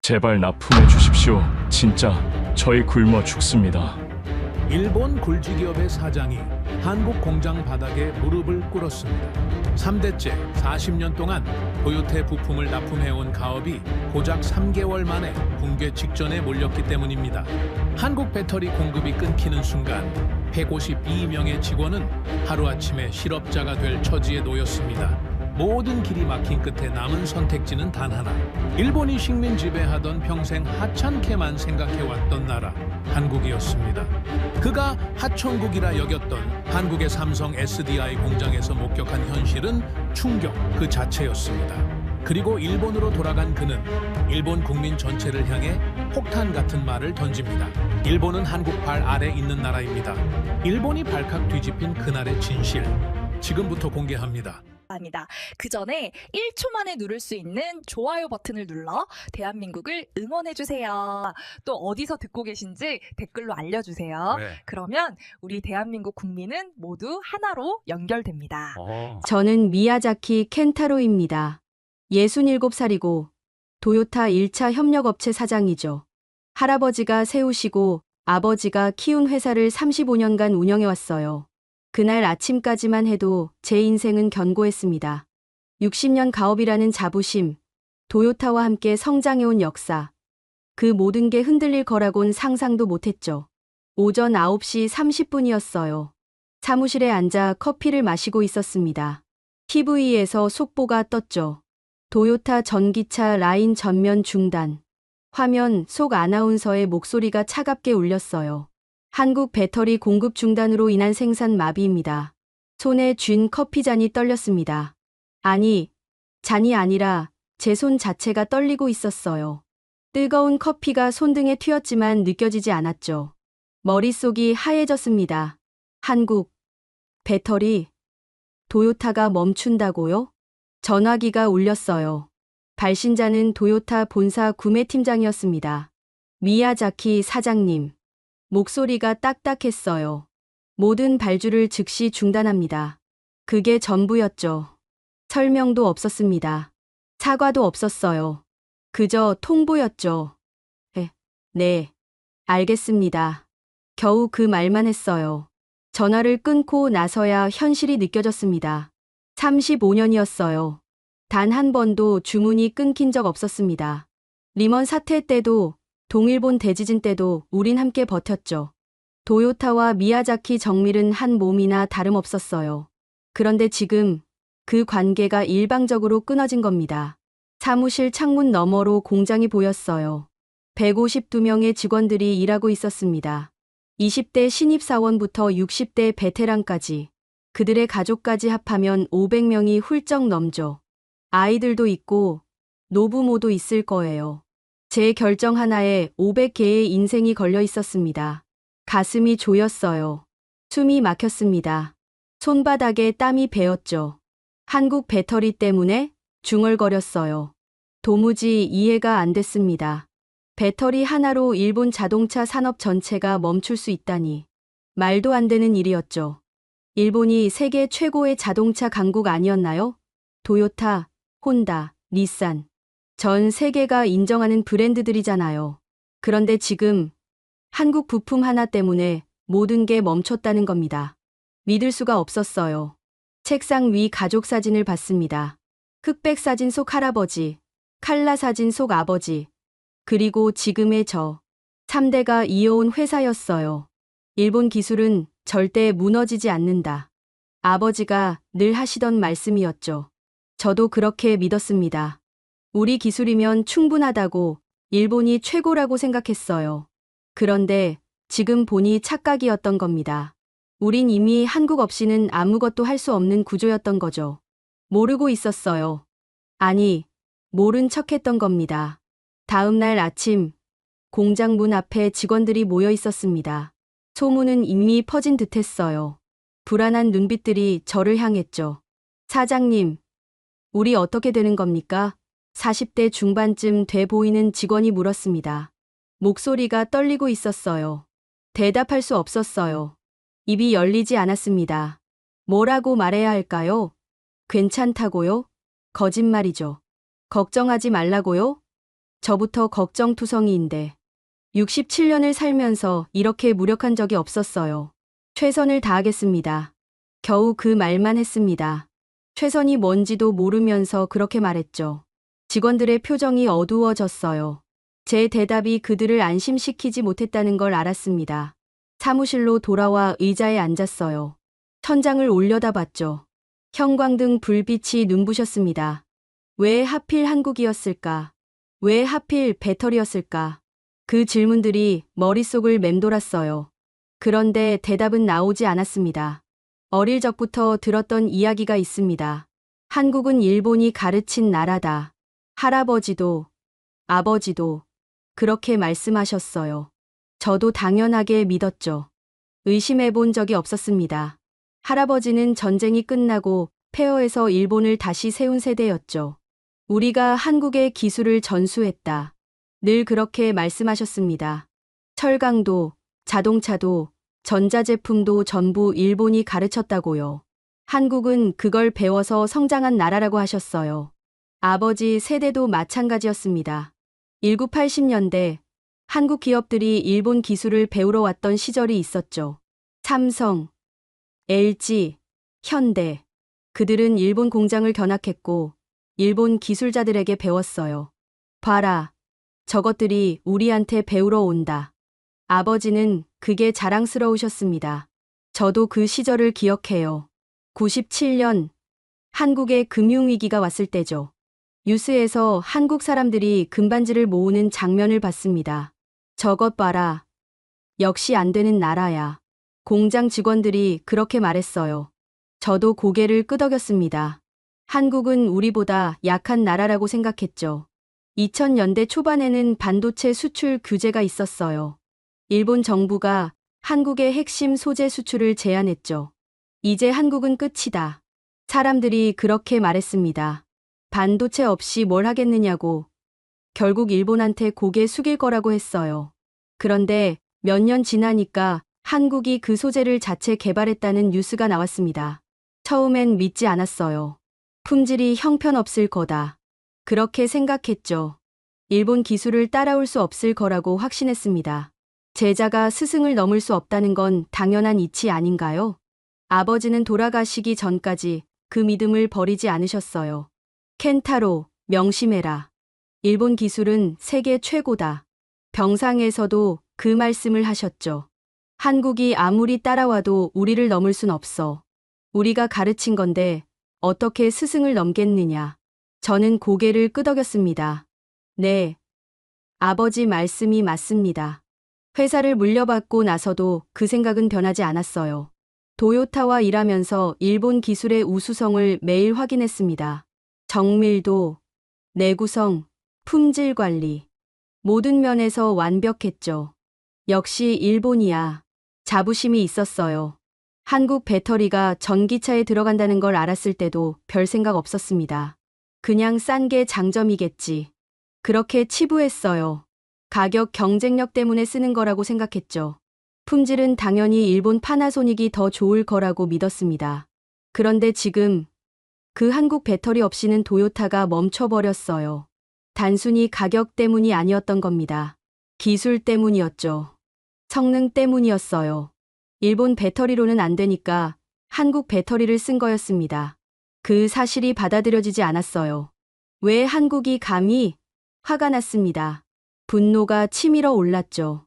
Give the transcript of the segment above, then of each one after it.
제발 납품해 주십시오. 진짜 저희 굶어 죽습니다. 일본 굴지기업의 사장이 한국 공장 바닥에 무릎을 꿇었습니다. 3대째 40년 동안 도요타 부품을 납품해온 가업이 고작 3개월 만에 붕괴 직전에 몰렸기 때문입니다. 한국 배터리 공급이 끊기는 순간 152명의 직원은 하루아침에 실업자가 될 처지에 놓였습니다. 모든 길이 막힌 끝에 남은 선택지는 단 하나. 일본이 식민 지배하던 평생 하찮게만 생각해왔던 나라, 한국이었습니다. 그가 하천국이라 여겼던 한국의 삼성 SDI 공장에서 목격한 현실은 충격 그 자체였습니다. 그리고 일본으로 돌아간 그는 일본 국민 전체를 향해 폭탄 같은 말을 던집니다. 일본은 한국 발 아래 있는 나라입니다. 일본이 발칵 뒤집힌 그날의 진실, 지금부터 공개합니다. 아니다. 그 전에 1초 만에 누를 수 있는 좋아요 버튼을 눌러 대한민국을 응원해주세요. 또 어디서 듣고 계신지 댓글로 알려주세요. 네. 그러면 우리 대한민국 국민은 모두 하나로 연결됩니다. 저는 미야자키 켄타로입니다. 67살이고 도요타 1차 협력업체 사장이죠. 할아버지가 세우시고 아버지가 키운 회사를 35년간 운영해왔어요. 그날 아침까지만 해도 제 인생은 견고했습니다. 60년 가업이라는 자부심, 도요타와 함께 성장해온 역사, 그 모든 게 흔들릴 거라곤 상상도 못했죠. 오전 9시 30분이었어요. 사무실에 앉아 커피를 마시고 있었습니다. TV에서 속보가 떴죠. 도요타 전기차 라인 전면 중단. 화면 속 아나운서의 목소리가 차갑게 울렸어요. 한국 배터리 공급 중단으로 인한 생산 마비입니다. 손에 쥔 커피잔이 떨렸습니다. 아니, 잔이 아니라 제 손 자체가 떨리고 있었어요. 뜨거운 커피가 손등에 튀었지만 느껴지지 않았죠. 머릿속이 하얘졌습니다. 한국 배터리 도요타가 멈춘다고요? 전화기가 울렸어요. 발신자는 도요타 본사 구매팀장이었습니다. 미야자키 사장님. 목소리가 딱딱했어요. 모든 발주를 즉시 중단합니다. 그게 전부였죠. 설명도 없었습니다. 사과도 없었어요. 그저 통보였죠. 네, 알겠습니다. 겨우 그 말만 했어요. 전화를 끊고 나서야 현실이 느껴졌습니다. 35년이었어요. 단 한 번도 주문이 끊긴 적 없었습니다. 리먼 사태 때도 동일본 대지진 때도 우린 함께 버텼죠. 도요타와 미야자키 정밀은 한 몸이나 다름없었어요. 그런데 지금 그 관계가 일방적으로 끊어진 겁니다. 사무실 창문 너머로 공장이 보였어요. 152명의 직원들이 일하고 있었습니다. 20대 신입사원부터 60대 베테랑까지, 그들의 가족까지 합하면 500명이 훌쩍 넘죠. 아이들도 있고 노부모도 있을 거예요. 제 결정 하나에 500개의 인생이 걸려 있었습니다. 가슴이 조였어요. 숨이 막혔습니다. 손바닥에 땀이 배었죠. 한국 배터리 때문에 중얼거렸어요. 도무지 이해가 안 됐습니다. 배터리 하나로 일본 자동차 산업 전체가 멈출 수 있다니. 말도 안 되는 일이었죠. 일본이 세계 최고의 자동차 강국 아니었나요? 도요타, 혼다, 닛산. 전 세계가 인정하는 브랜드들이잖아요. 그런데 지금 한국 부품 하나 때문에 모든 게 멈췄다는 겁니다. 믿을 수가 없었어요. 책상 위 가족 사진을 봤습니다. 흑백 사진 속 할아버지, 칼라 사진 속 아버지, 그리고 지금의 저. 3대가 이어온 회사였어요. 일본 기술은 절대 무너지지 않는다. 아버지가 늘 하시던 말씀이었죠. 저도 그렇게 믿었습니다. 우리 기술이면 충분하다고, 일본이 최고라고 생각했어요. 그런데 지금 보니 착각이었던 겁니다. 우린 이미 한국 없이는 아무것도 할 수 없는 구조였던 거죠. 모르고 있었어요. 아니, 모른 척했던 겁니다. 다음 날 아침, 공장 문 앞에 직원들이 모여 있었습니다. 소문은 이미 퍼진 듯했어요. 불안한 눈빛들이 저를 향했죠. 사장님, 우리 어떻게 되는 겁니까? 40대 중반쯤 돼 보이는 직원이 물었습니다. 목소리가 떨리고 있었어요. 대답할 수 없었어요. 입이 열리지 않았습니다. 뭐라고 말해야 할까요? 괜찮다고요? 거짓말이죠. 걱정하지 말라고요? 저부터 걱정투성이인데 67년을 살면서 이렇게 무력한 적이 없었어요. 최선을 다하겠습니다. 겨우 그 말만 했습니다. 최선이 뭔지도 모르면서 그렇게 말했죠. 직원들의 표정이 어두워졌어요. 제 대답이 그들을 안심시키지 못했다는 걸 알았습니다. 사무실로 돌아와 의자에 앉았어요. 천장을 올려다봤죠. 형광등 불빛이 눈부셨습니다. 왜 하필 한국이었을까? 왜 하필 배터리였을까? 그 질문들이 머릿속을 맴돌았어요. 그런데 대답은 나오지 않았습니다. 어릴 적부터 들었던 이야기가 있습니다. 한국은 일본이 가르친 나라다. 할아버지도, 아버지도 그렇게 말씀하셨어요. 저도 당연하게 믿었죠. 의심해 본 적이 없었습니다. 할아버지는 전쟁이 끝나고 폐허에서 일본을 다시 세운 세대였죠. 우리가 한국의 기술을 전수했다. 늘 그렇게 말씀하셨습니다. 철강도, 자동차도, 전자제품도 전부 일본이 가르쳤다고요. 한국은 그걸 배워서 성장한 나라라고 하셨어요. 아버지 세대도 마찬가지였습니다. 1980년대 한국 기업들이 일본 기술을 배우러 왔던 시절이 있었죠. 삼성, LG, 현대. 그들은 일본 공장을 견학했고 일본 기술자들에게 배웠어요. 봐라. 저것들이 우리한테 배우러 온다. 아버지는 그게 자랑스러우셨습니다. 저도 그 시절을 기억해요. 97년 한국에 금융위기가 왔을 때죠. 뉴스에서 한국 사람들이 금반지를 모으는 장면을 봤습니다. 저것 봐라. 역시 안 되는 나라야. 공장 직원들이 그렇게 말했어요. 저도 고개를 끄덕였습니다. 한국은 우리보다 약한 나라라고 생각했죠. 2000년대 초반에는 반도체 수출 규제가 있었어요. 일본 정부가 한국의 핵심 소재 수출을 제한했죠. 이제 한국은 끝이다. 사람들이 그렇게 말했습니다. 반도체 없이 뭘 하겠느냐고. 결국 일본한테 고개 숙일 거라고 했어요. 그런데 몇 년 지나니까 한국이 그 소재를 자체 개발했다는 뉴스가 나왔습니다. 처음엔 믿지 않았어요. 품질이 형편없을 거다. 그렇게 생각했죠. 일본 기술을 따라올 수 없을 거라고 확신했습니다. 제자가 스승을 넘을 수 없다는 건 당연한 이치 아닌가요? 아버지는 돌아가시기 전까지 그 믿음을 버리지 않으셨어요. 켄타로, 명심해라. 일본 기술은 세계 최고다. 병상에서도 그 말씀을 하셨죠. 한국이 아무리 따라와도 우리를 넘을 순 없어. 우리가 가르친 건데 어떻게 스승을 넘겠느냐. 저는 고개를 끄덕였습니다. 네. 아버지 말씀이 맞습니다. 회사를 물려받고 나서도 그 생각은 변하지 않았어요. 도요타와 일하면서 일본 기술의 우수성을 매일 확인했습니다. 정밀도, 내구성, 품질 관리. 모든 면에서 완벽했죠. 역시 일본이야. 자부심이 있었어요. 한국 배터리가 전기차에 들어간다는 걸 알았을 때도 별 생각 없었습니다. 그냥 싼 게 장점이겠지. 그렇게 치부했어요. 가격 경쟁력 때문에 쓰는 거라고 생각했죠. 품질은 당연히 일본 파나소닉이 더 좋을 거라고 믿었습니다. 그런데 지금 그 한국 배터리 없이는 도요타가 멈춰버렸어요. 단순히 가격 때문이 아니었던 겁니다. 기술 때문이었죠. 성능 때문이었어요. 일본 배터리로는 안 되니까 한국 배터리를 쓴 거였습니다. 그 사실이 받아들여지지 않았어요. 왜 한국이 감히? 화가 났습니다. 분노가 치밀어 올랐죠.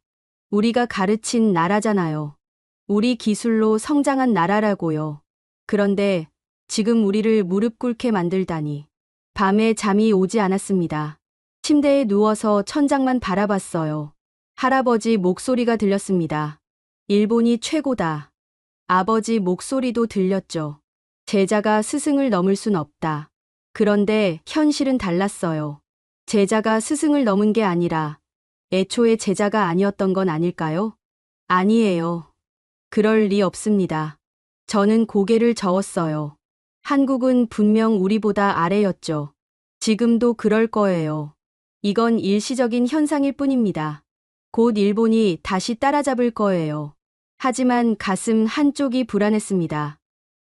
우리가 가르친 나라잖아요. 우리 기술로 성장한 나라라고요. 그런데 지금 우리를 무릎 꿇게 만들다니. 밤에 잠이 오지 않았습니다. 침대에 누워서 천장만 바라봤어요. 할아버지 목소리가 들렸습니다. 일본이 최고다. 아버지 목소리도 들렸죠. 제자가 스승을 넘을 순 없다. 그런데 현실은 달랐어요. 제자가 스승을 넘은 게 아니라 애초에 제자가 아니었던 건 아닐까요? 아니에요. 그럴 리 없습니다. 저는 고개를 저었어요. 한국은 분명 우리보다 아래였죠. 지금도 그럴 거예요. 이건 일시적인 현상일 뿐입니다. 곧 일본이 다시 따라잡을 거예요. 하지만 가슴 한쪽이 불안했습니다.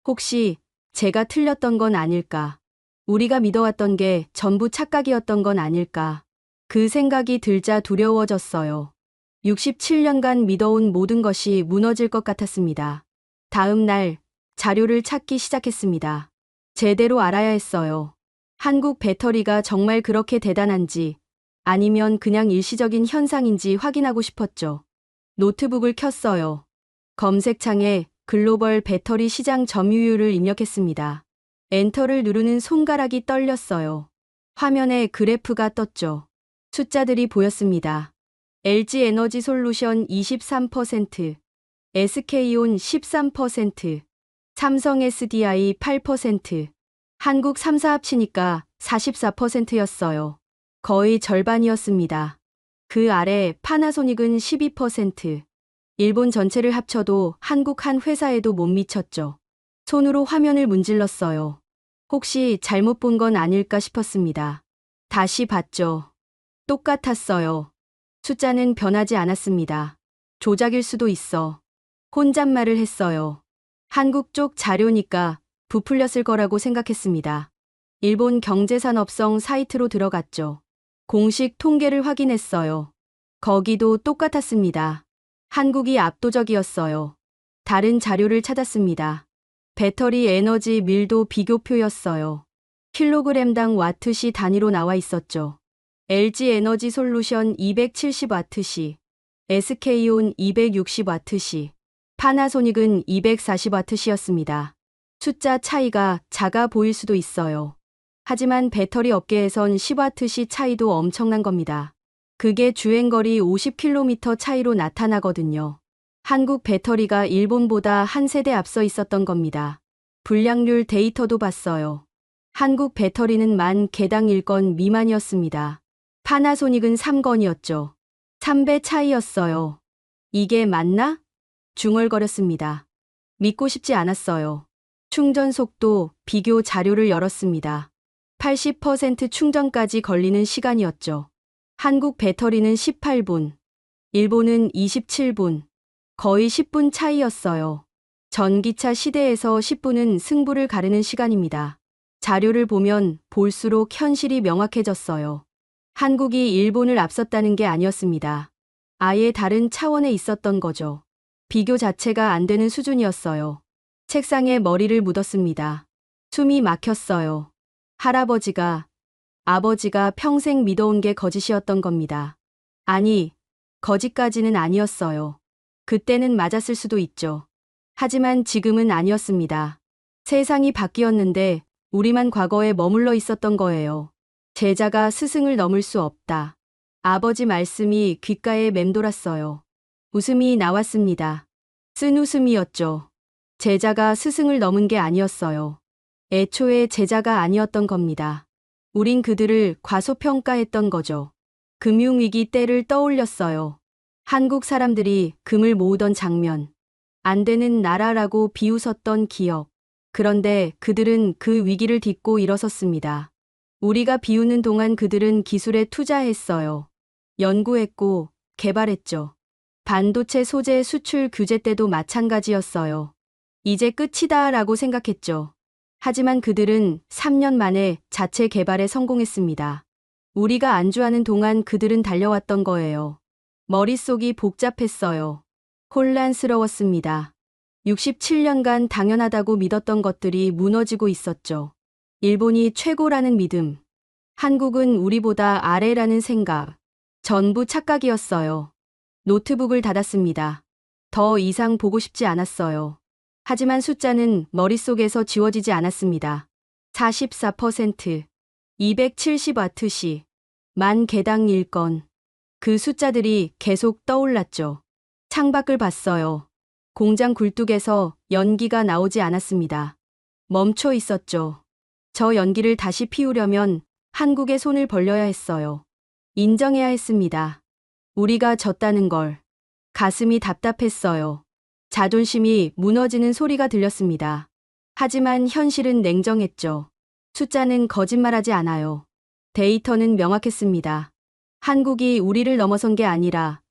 혹시 제가 틀렸던 건 아닐까? 우리가 믿어왔던 게 전부 착각이었던 건 아닐까? 그 생각이 들자 두려워졌어요. 67년간 믿어온 모든 것이 무너질 것 같았습니다. 다음 날 자료를 찾기 시작했습니다. 제대로 알아야 했어요. 한국 배터리가 정말 그렇게 대단한지 아니면 그냥 일시적인 현상인지 확인하고 싶었죠. 노트북을 켰어요. 검색창에 글로벌 배터리 시장 점유율을 입력했습니다. 엔터를 누르는 손가락이 떨렸어요. 화면에 그래프가 떴죠. 숫자들이 보였습니다. LG 에너지 솔루션 23%, SK온 13%, 삼성 SDI 8%, 한국 3사 합치니까 44%였어요. 거의 절반이었습니다. 그 아래 파나소닉은 12%, 일본 전체를 합쳐도 한국 한 회사에도 못 미쳤죠. 손으로 화면을 문질렀어요. 혹시 잘못 본 건 아닐까 싶었습니다. 다시 봤죠. 똑같았어요. 숫자는 변하지 않았습니다. 조작일 수도 있어. 혼잣말을 했어요. 한국 쪽 자료니까 부풀렸을 거라고 생각했습니다. 일본 경제산업성 사이트로 들어갔죠. 공식 통계를 확인했어요. 거기도 똑같았습니다. 한국이 압도적이었어요. 다른 자료를 찾았습니다. 배터리 에너지 밀도 비교표였어요. 킬로그램당 와트시 단위로 나와 있었죠. LG 에너지 솔루션 270와트시, SK온 260와트시, 파나소닉은 240와트시였습니다. 숫자 차이가 작아 보일 수도 있어요. 하지만 배터리 업계에선 10와트시 차이도 엄청난 겁니다. 그게 주행거리 50km 차이로 나타나거든요. 한국 배터리가 일본보다 한 세대 앞서 있었던 겁니다. 불량률 데이터도 봤어요. 한국 배터리는 만 개당 1건 미만이었습니다. 파나소닉은 3건이었죠. 3배 차이였어요. 이게 맞나? 중얼거렸습니다. 믿고 싶지 않았어요. 충전 속도 비교 자료를 열었습니다. 80% 충전까지 걸리는 시간이었죠. 한국 배터리는 18분, 일본은 27분, 거의 10분 차이였어요. 전기차 시대에서 10분은 승부를 가르는 시간입니다. 자료를 보면 볼수록 현실이 명확해졌어요. 한국이 일본을 앞섰다는 게 아니었습니다. 아예 다른 차원에 있었던 거죠. 비교 자체가 안 되는 수준이었어요. 책상에 머리를 묻었습니다. 숨이 막혔어요. 아버지가 평생 믿어온 게 거짓이었던 겁니다. 아니, 거짓까지는 아니었어요. 그때는 맞았을 수도 있죠. 하지만 지금은 아니었습니다. 세상이 바뀌었는데 우리만 과거에 머물러 있었던 거예요. 제자가 스승을 넘을 수 없다. 아버지 말씀이 귓가에 맴돌았어요. 웃음이 나왔습니다. 쓴 웃음이었죠. 제자가 스승을 넘은 게 아니었어요. 애초에 제자가 아니었던 겁니다. 우린 그들을 과소평가했던 거죠. 금융위기 때를 떠올렸어요. 한국 사람들이 금을 모으던 장면. 안 되는 나라라고 비웃었던 기억. 그런데 그들은 그 위기를 딛고 일어섰습니다. 우리가 비우는 동안 그들은 기술에 투자했어요. 연구했고 개발했죠. 반도체 소재 수출 규제 때도 마찬가지였어요. 이제 끝이다 라고 생각했죠. 하지만 그들은 3년 만에 자체 개발에 성공했습니다. 우리가 안주하는 동안 그들은 달려왔던 거예요. 머릿속이 복잡했어요. 혼란스러웠습니다. 67년간 당연하다고 믿었던 것들이 무너지고 있었죠. 일본이 최고라는 믿음, 한국은 우리보다 아래라는 생각, 전부 착각이었어요. 노트북을 닫았습니다. 더 이상 보고 싶지 않았어요. 하지만 숫자는 머릿속에서 지워지지 않았습니다. 44%, 270와트시, 만 개당 1건. 그 숫자들이 계속 떠올랐죠. 창밖을 봤어요. 공장 굴뚝에서 연기가 나오지 않았습니다. 멈춰 있었죠. 저 연기를 다시 피우려면 한국에 손을 벌려야 했어요. 인정해야 했습니다. 우리가 졌다는 걸. 가슴이 답답했어요. 자존심이 무너지는 소리가 들렸습니다. 하지만 현실은 냉정했죠. 숫자는 거짓말하지 않아요. 데이터는 명확했습니다. 한국이 우리를 넘어선 게 아니라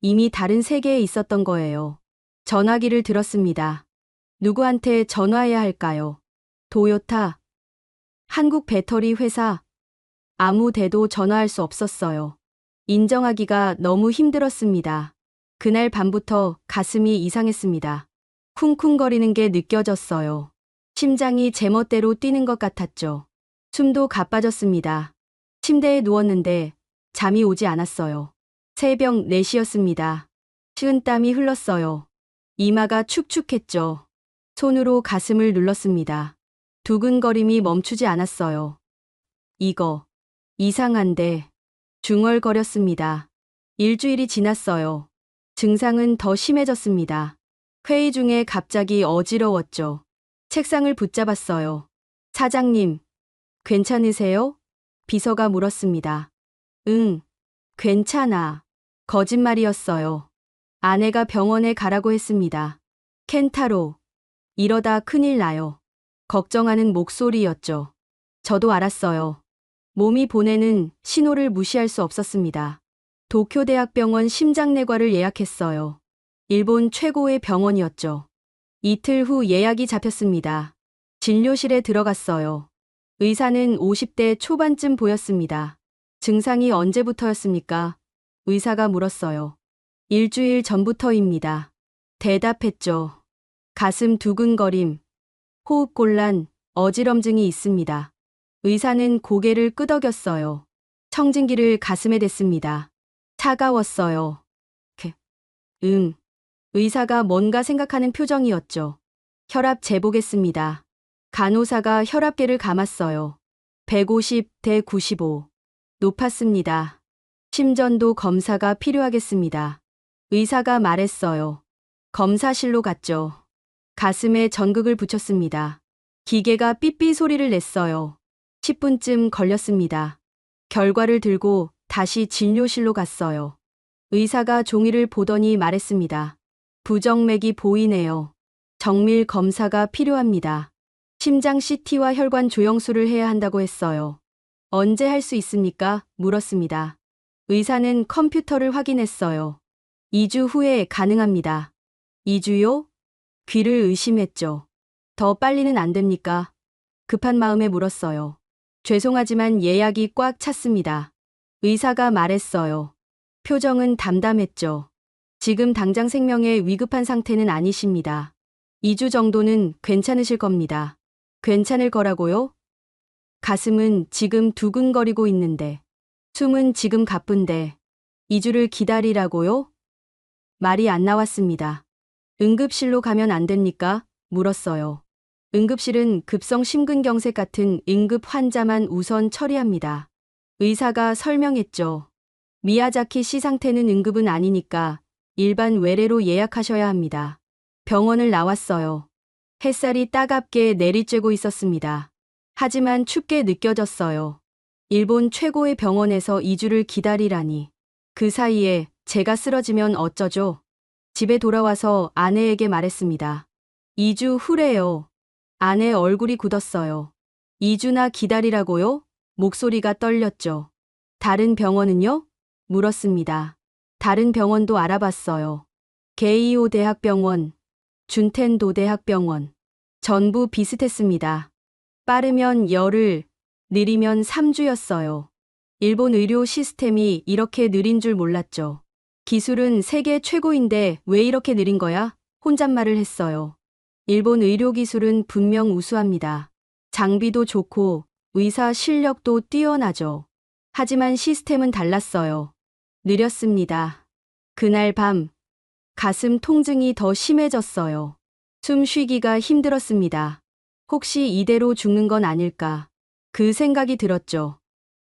이미 다른 세계에 있었던 거예요. 전화기를 들었습니다. 누구한테 전화해야 할까요? 도요타, 한국 배터리 회사, 아무 데도 전화할 수 없었어요. 인정하기가 너무 힘들었습니다. 그날 밤부터 가슴이 이상했습니다. 쿵쿵거리는 게 느껴졌어요. 심장이 제멋대로 뛰는 것 같았죠. 숨도 가빠졌습니다. 침대에 누웠는데 잠이 오지 않았어요. 새벽 4시였습니다. 식은땀이 흘렀어요. 이마가 축축했죠. 손으로 가슴을 눌렀습니다. 두근거림이 멈추지 않았어요. 이거 이상한데 중얼거렸습니다. 일주일이 지났어요. 증상은 더 심해졌습니다. 회의 중에 갑자기 어지러웠죠. 책상을 붙잡았어요. 사장님, 괜찮으세요? 비서가 물었습니다. 응, 괜찮아. 거짓말이었어요. 아내가 병원에 가라고 했습니다. 켄타로, 이러다 큰일 나요. 걱정하는 목소리였죠. 저도 알았어요. 몸이 보내는 신호를 무시할 수 없었습니다. 도쿄대학병원 심장내과를 예약했어요. 일본 최고의 병원이었죠. 이틀 후 예약이 잡혔습니다. 진료실에 들어갔어요. 의사는 50대 초반쯤 보였습니다. 증상이 언제부터였습니까? 의사가 물었어요. 일주일 전부터입니다. 대답했죠. 가슴 두근거림, 호흡곤란, 어지럼증이 있습니다. 의사는 고개를 끄덕였어요. 청진기를 가슴에 댔습니다. 차가웠어요. 의사가 뭔가 생각하는 표정이었죠. 혈압 재보겠습니다. 간호사가 혈압계를 감았어요. 150대 95. 높았습니다. 심전도 검사가 필요하겠습니다. 의사가 말했어요. 검사실로 갔죠. 가슴에 전극을 붙였습니다. 기계가 삐삐 소리를 냈어요. 10분쯤 걸렸습니다. 결과를 들고 다시 진료실로 갔어요. 의사가 종이를 보더니 말했습니다. 부정맥이 보이네요. 정밀 검사가 필요합니다. 심장 CT와 혈관 조영술을 해야 한다고 했어요. 언제 할 수 있습니까? 물었습니다. 의사는 컴퓨터를 확인했어요. 2주 후에 가능합니다. 2주요? 귀를 의심했죠. 더 빨리는 안 됩니까? 급한 마음에 물었어요. 죄송하지만 예약이 꽉 찼습니다. 의사가 말했어요. 표정은 담담했죠. 지금 당장 생명에 위급한 상태는 아니십니다. 2주 정도는 괜찮으실 겁니다. 괜찮을 거라고요? 가슴은 지금 두근거리고 있는데, 숨은 지금 가쁜데, 2주를 기다리라고요? 말이 안 나왔습니다. 응급실로 가면 안 됩니까? 물었어요. 응급실은 급성 심근경색 같은 응급 환자만 우선 처리합니다. 의사가 설명했죠. 미야자키 씨 상태는 응급은 아니니까 일반 외래로 예약하셔야 합니다. 병원을 나왔어요. 햇살이 따갑게 내리쬐고 있었습니다. 하지만 춥게 느껴졌어요. 일본 최고의 병원에서 2주를 기다리라니. 그 사이에 제가 쓰러지면 어쩌죠? 집에 돌아와서 아내에게 말했습니다. 2주 후래요. 아내 얼굴이 굳었어요. 2주나 기다리라고요? 목소리가 떨렸죠. 다른 병원은요? 물었습니다. 다른 병원도 알아봤어요. 게이오 대학병원, 준텐도 대학병원. 전부 비슷했습니다. 빠르면 열흘, 느리면 3주였어요. 일본 의료 시스템이 이렇게 느린 줄 몰랐죠. 기술은 세계 최고인데 왜 이렇게 느린 거야? 혼잣말을 했어요. 일본 의료 기술은 분명 우수합니다. 장비도 좋고 의사 실력도 뛰어나죠. 하지만 시스템은 달랐어요. 느렸습니다. 그날 밤 가슴 통증이 더 심해졌어요. 숨 쉬기가 힘들었습니다. 혹시 이대로 죽는 건 아닐까? 그 생각이 들었죠.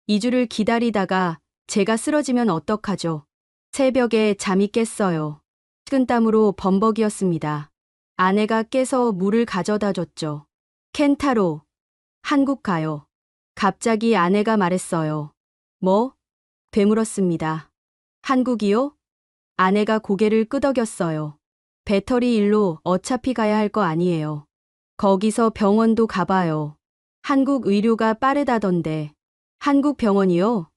2주를 기다리다가 제가 쓰러지면 어떡하죠? 새벽에 잠이 깼어요. 식은땀으로 범벅이었습니다. 아내가 깨서 물을 가져다 줬죠. 켄타로, 한국 가요. 갑자기 아내가 말했어요. 뭐? 되물었습니다. 한국이요? 아내가 고개를 끄덕였어요. 배터리 일로 어차피 가야 할 거 아니에요. 거기서 병원도 가봐요. 한국 의료가 빠르다던데. 한국 병원이요?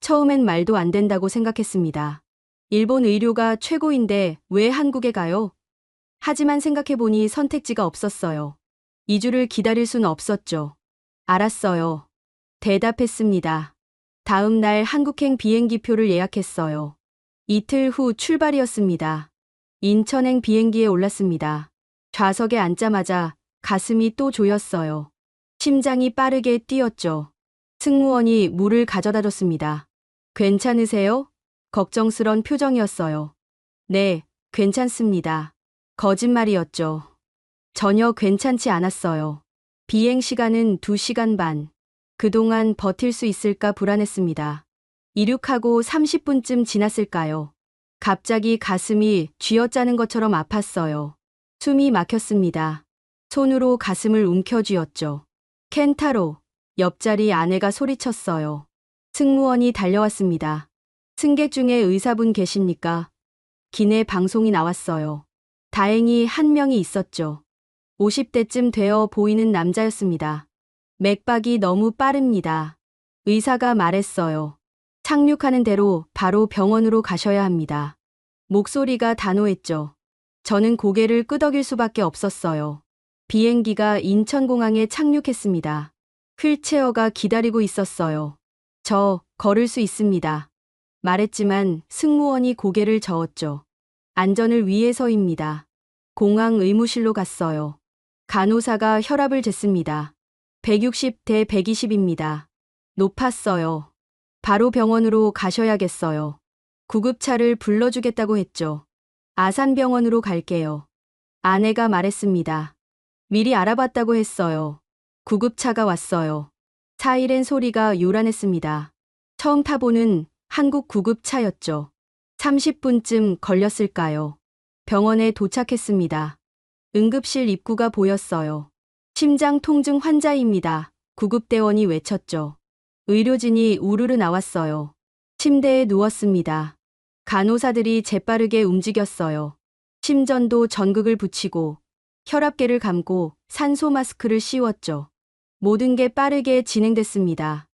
처음엔 말도 안 된다고 생각했습니다. 일본 의료가 최고인데 왜 한국에 가요? 하지만 생각해보니 선택지가 없었어요. 2주를 기다릴 순 없었죠. 알았어요. 대답했습니다. 다음 날 한국행 비행기표를 예약했어요. 이틀 후 출발이었습니다. 인천행 비행기에 올랐습니다. 좌석에 앉자마자 가슴이 또 조였어요. 심장이 빠르게 뛰었죠. 승무원이 물을 가져다 줬습니다. 괜찮으세요? 걱정스런 표정이었어요. 네, 괜찮습니다. 거짓말이었죠. 전혀 괜찮지 않았어요. 비행 시간은 2시간 반. 그동안 버틸 수 있을까 불안했습니다. 이륙하고 30분쯤 지났을까요? 갑자기 가슴이 쥐어짜는 것처럼 아팠어요. 숨이 막혔습니다. 손으로 가슴을 움켜쥐었죠. 켄타로, 옆자리 아내가 소리쳤어요. 승무원이 달려왔습니다. 승객 중에 의사분 계십니까? 기내 방송이 나왔어요. 다행히 한 명이 있었죠. 50대쯤 되어 보이는 남자였습니다. 맥박이 너무 빠릅니다. 의사가 말했어요. 착륙하는 대로 바로 병원으로 가셔야 합니다. 목소리가 단호했죠. 저는 고개를 끄덕일 수밖에 없었어요. 비행기가 인천공항에 착륙했습니다. 휠체어가 기다리고 있었어요. 저 걸을 수 있습니다. 말했지만 승무원이 고개를 저었죠. 안전을 위해서입니다. 공항 의무실로 갔어요. 간호사가 혈압을 쟀습니다. 160대 120입니다. 높았어요. 바로 병원으로 가셔야겠어요. 구급차를 불러주겠다고 했죠. 아산병원으로 갈게요. 아내가 말했습니다. 미리 알아봤다고 했어요. 구급차가 왔어요. 사이렌 소리가 요란했습니다. 처음 타보는 한국 구급차였죠. 30분쯤 걸렸을까요? 병원에 도착했습니다. 응급실 입구가 보였어요. 심장 통증 환자입니다. 구급대원이 외쳤죠. 의료진이 우르르 나왔어요. 침대에 누웠습니다. 간호사들이 재빠르게 움직였어요. 심전도 전극을 붙이고 혈압계를 감고 산소 마스크를 씌웠죠. 모든 게 빠르게 진행됐습니다.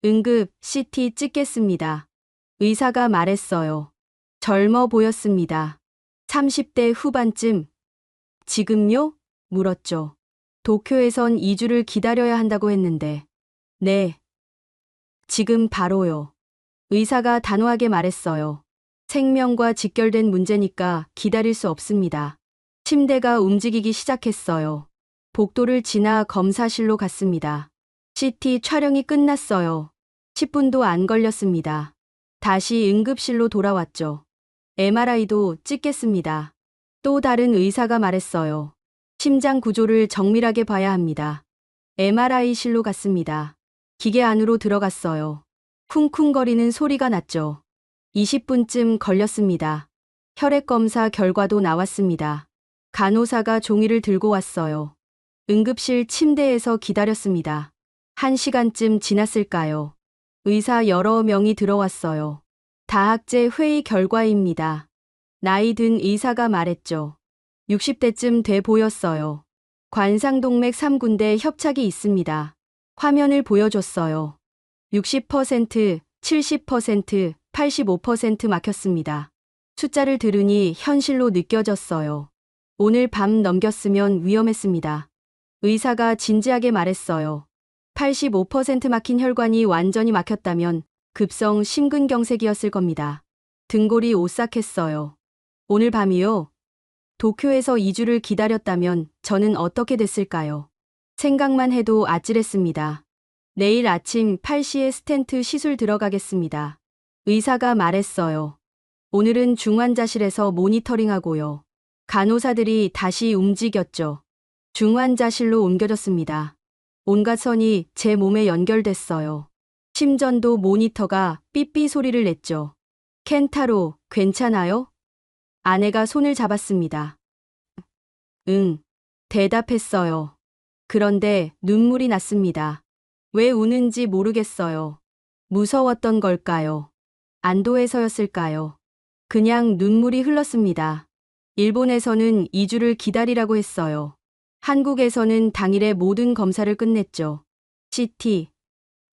응급 CT 찍겠습니다. 의사가 말했어요. 젊어 보였습니다. 30대 후반쯤. 지금요? 물었죠. 도쿄에선 2주를 기다려야 한다고 했는데. 네. 지금 바로요. 의사가 단호하게 말했어요. 생명과 직결된 문제니까 기다릴 수 없습니다. 침대가 움직이기 시작했어요. 복도를 지나 검사실로 갔습니다. CT 촬영이 끝났어요. 10분도 안 걸렸습니다. 다시 응급실로 돌아왔죠. MRI도 찍겠습니다. 또 다른 의사가 말했어요. 심장 구조를 정밀하게 봐야 합니다. MRI실로 갔습니다. 기계 안으로 들어갔어요. 쿵쿵거리는 소리가 났죠. 20분쯤 걸렸습니다. 혈액검사 결과도 나왔습니다. 간호사가 종이를 들고 왔어요. 응급실 침대에서 기다렸습니다. 1시간쯤 지났을까요? 의사 여러 명이 들어왔어요. 다학제 회의 결과입니다. 나이 든 의사가 말했죠. 60대쯤 돼 보였어요. 관상동맥 3군데 협착이 있습니다. 화면을 보여줬어요. 60%, 70%, 85% 막혔습니다. 숫자를 들으니 현실로 느껴졌어요. 오늘 밤 넘겼으면 위험했습니다. 의사가 진지하게 말했어요. 85% 막힌 혈관이 완전히 막혔다면 급성 심근경색이었을 겁니다. 등골이 오싹했어요. 오늘 밤이요? 도쿄에서 2주를 기다렸다면 저는 어떻게 됐을까요? 생각만 해도 아찔했습니다. 내일 아침 8시에 스텐트 시술 들어가겠습니다. 의사가 말했어요. 오늘은 중환자실에서 모니터링하고요. 간호사들이 다시 움직였죠. 중환자실로 옮겨졌습니다. 온갖 선이 제 몸에 연결됐어요. 심전도 모니터가 삐삐 소리를 냈죠. 켄타로, 괜찮아요? 아내가 손을 잡았습니다. 응, 대답했어요. 그런데 눈물이 났습니다. 왜 우는지 모르겠어요. 무서웠던 걸까요? 안도해서였을까요? 그냥 눈물이 흘렀습니다. 일본에서는 2주를 기다리라고 했어요. 한국에서는 당일에 모든 검사를 끝냈죠. CT,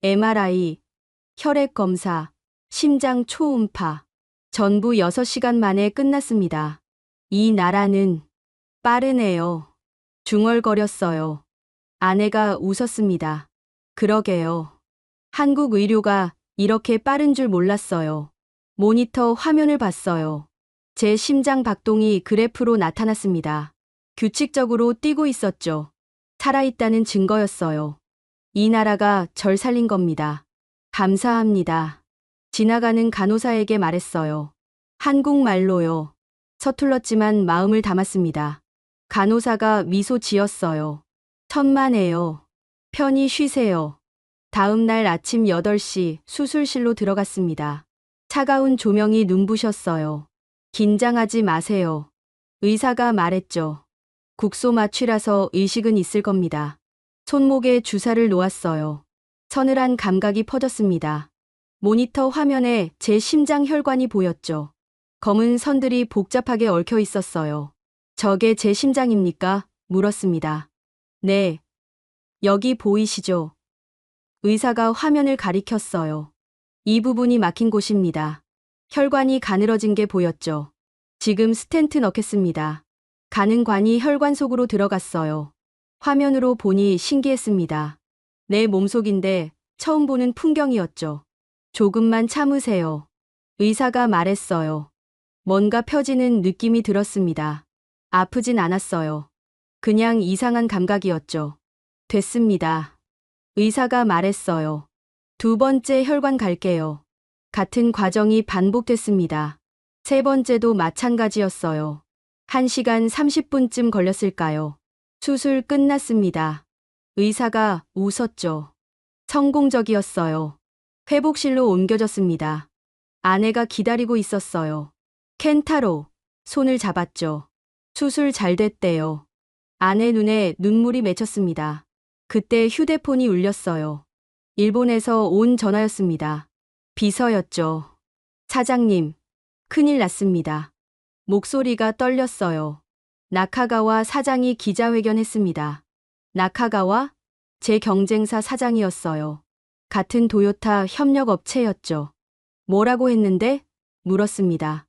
MRI, 혈액 검사, 심장 초음파. 전부 6시간 만에 끝났습니다. 이 나라는 빠르네요. 중얼거렸어요. 아내가 웃었습니다. 그러게요. 한국 의료가 이렇게 빠른 줄 몰랐어요. 모니터 화면을 봤어요. 제 심장 박동이 그래프로 나타났습니다. 규칙적으로 뛰고 있었죠. 살아있다는 증거였어요. 이 나라가 절 살린 겁니다. 감사합니다. 지나가는 간호사에게 말했어요. 한국말로요. 서툴렀지만 마음을 담았습니다. 간호사가 미소 지었어요. 천만에요. 편히 쉬세요. 다음 날 아침 8시 수술실로 들어갔습니다. 차가운 조명이 눈부셨어요. 긴장하지 마세요. 의사가 말했죠. 국소 마취라서 의식은 있을 겁니다. 손목에 주사를 놓았어요. 서늘한 감각이 퍼졌습니다. 모니터 화면에 제 심장 혈관이 보였죠. 검은 선들이 복잡하게 얽혀 있었어요. 저게 제 심장입니까? 물었습니다. 네. 여기 보이시죠? 의사가 화면을 가리켰어요. 이 부분이 막힌 곳입니다. 혈관이 가늘어진 게 보였죠. 지금 스텐트 넣겠습니다. 가는 관이 혈관 속으로 들어갔어요. 화면으로 보니 신기했습니다. 내 몸속인데 처음 보는 풍경이었죠. 조금만 참으세요. 의사가 말했어요. 뭔가 펴지는 느낌이 들었습니다. 아프진 않았어요. 그냥 이상한 감각이었죠. 됐습니다. 의사가 말했어요. 두 번째 혈관 갈게요. 같은 과정이 반복됐습니다. 세 번째도 마찬가지였어요. 1시간 30분쯤 걸렸을까요? 수술 끝났습니다. 의사가 웃었죠. 성공적이었어요. 회복실로 옮겨졌습니다. 아내가 기다리고 있었어요. 켄타로, 손을 잡았죠. 수술 잘 됐대요. 아내 눈에 눈물이 맺혔습니다. 그때 휴대폰이 울렸어요. 일본에서 온 전화였습니다. 비서였죠. 사장님, 큰일 났습니다. 목소리가 떨렸어요. 나카가와 사장이 기자회견했습니다. 나카가와? 제 경쟁사 사장이었어요. 같은 도요타 협력업체였죠. 뭐라고 했는데? 물었습니다.